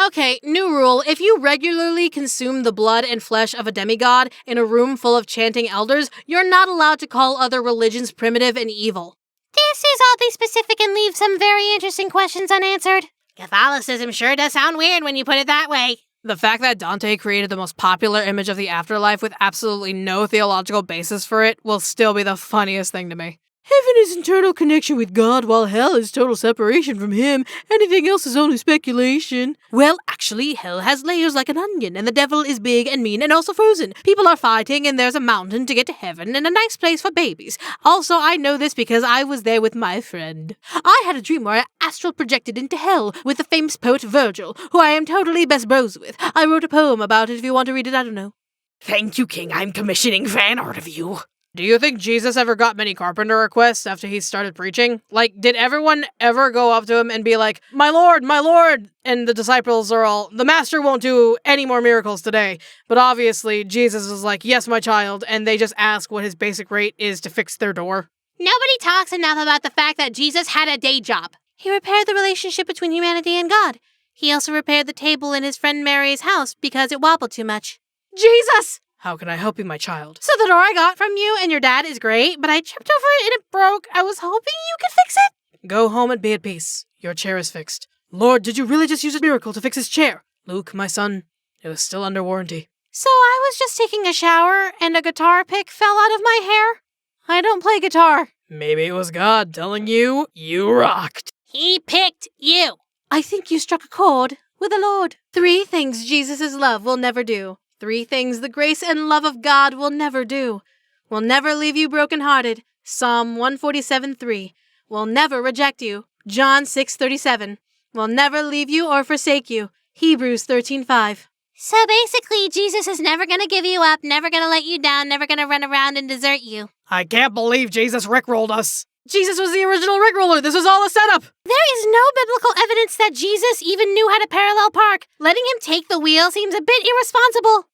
Okay, new rule. If you regularly consume the blood and flesh of a demigod in a room full of chanting elders, you're not allowed to call other religions primitive and evil. This is oddly specific and leaves some very interesting questions unanswered. Catholicism sure does sound weird when you put it that way. The fact that Dante created the most popular image of the afterlife with absolutely no theological basis for it will still be the funniest thing to me. Heaven is internal connection with God, while hell is total separation from him. Anything else is only speculation. Well, actually, hell has layers like an onion, and the devil is big and mean and also frozen. People are fighting, and there's a mountain to get to heaven, and a nice place for babies. Also, I know this because I was there with my friend. I had a dream where I astral projected into hell with the famous poet Virgil, who I am totally best bros with. I wrote a poem about it if you want to read it, I don't know. Thank you, King. I'm commissioning fan art of you. Do you think Jesus ever got many carpenter requests after he started preaching? Like, did everyone ever go up to him and be like, my Lord, and the disciples are all, the master won't do any more miracles today. But obviously, Jesus is like, yes, my child, and they just ask what his basic rate is to fix their door. Nobody talks enough about the fact that Jesus had a day job. He repaired the relationship between humanity and God. He also repaired the table in his friend Mary's house because it wobbled too much. Jesus! How can I help you, my child? So the door I got from you and your dad is great, but I tripped over it and it broke. I was hoping you could fix it. Go home and be at peace. Your chair is fixed. Lord, did you really just use a miracle to fix his chair? Luke, my son, it was still under warranty. So I was just taking a shower and a guitar pick fell out of my hair? I don't play guitar. Maybe it was God telling you, you rocked. He picked you. I think you struck a chord with the Lord. 3 things Jesus' love will never do. 3 things the grace and love of God will never do. Will never leave you brokenhearted. Psalm 147:3. Will never reject you. John 6:37. Will never leave you or forsake you. Hebrews 13:5. So basically, Jesus is never gonna give you up, never gonna let you down, never gonna run around and desert you. I can't believe Jesus rickrolled us. Jesus was the original rickroller. This was all a setup. There is no biblical evidence that Jesus even knew how to parallel park. Letting him take the wheel seems a bit irresponsible.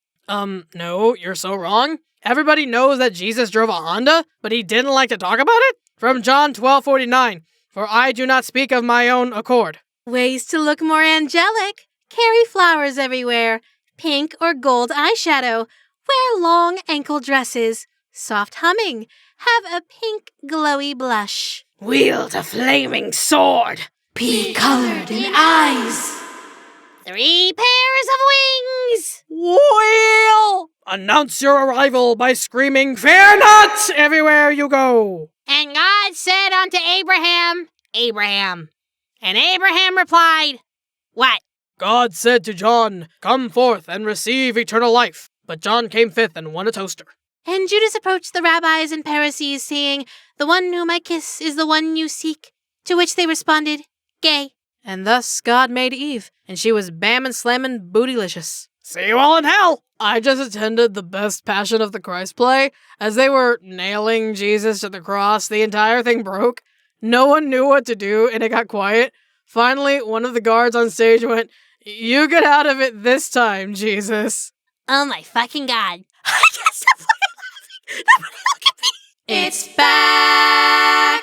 No, you're so wrong. Everybody knows that Jesus drove a Honda, but he didn't like to talk about it? From John 12:49, for I do not speak of my own accord. Ways to look more angelic. Carry flowers everywhere. Pink or gold eyeshadow. Wear long ankle dresses. Soft humming. Have a pink glowy blush. Wield a flaming sword. Be colored in eyes. 3 pairs of wings. Wheel! Announce your arrival by screaming, "Fear not!" everywhere you go. And God said unto Abraham, Abraham. And Abraham replied, what? God said to John, "Come forth and receive eternal life." But John came 5th and won a toaster. And Judas approached the rabbis and Pharisees, saying, "The one whom I kiss is the one you seek." To which they responded, "Gay." And thus God made Eve, and she was bammin' slammin' bootylicious. See you all in hell! I just attended the Best Passion of the Christ play. As they were nailing Jesus to the cross, the entire thing broke. No one knew what to do, and it got quiet. Finally, one of the guards on stage went, "You get out of it this time, Jesus." Oh my fucking God. I can't stop fucking laughing. Nobody look at me. It's back.